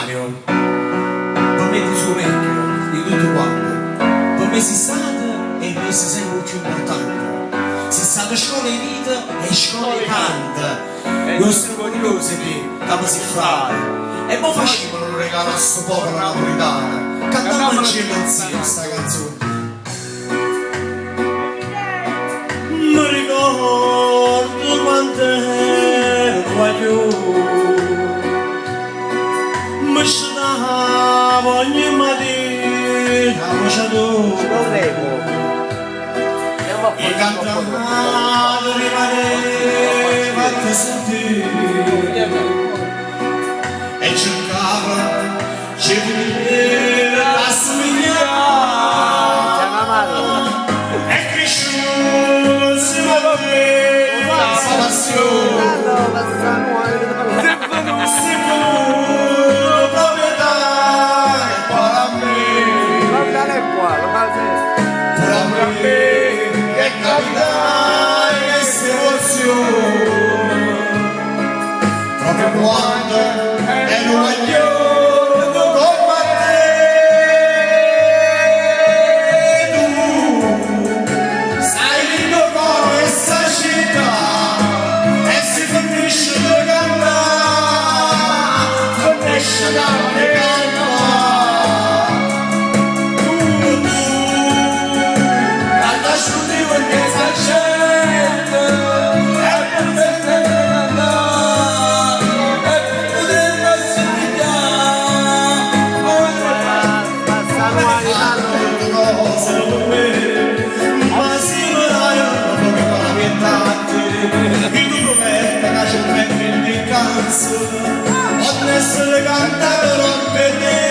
Mario, per me il suo vecchio, di tutto quanto, per me si è stato e mi si sempre più importante. Si è stata scuola di vita e scuola di canta. Non sono di cose che si fare. E poi facevano un regalo a sto popolo napoletano. Cantavamo insieme sta canzone. Mi ricordo quando ero mi stavo ogni mattina a Mociadoro e cantando rimaneva a te sentire e cercava di assomigliare e cresciuto sino a me questa passione che capitai queste emozioni proprio quando ero aglione con te tu sai il mio cuore e sta città e si finisce di cantare finisce da cantare Ho messo le cantare per te.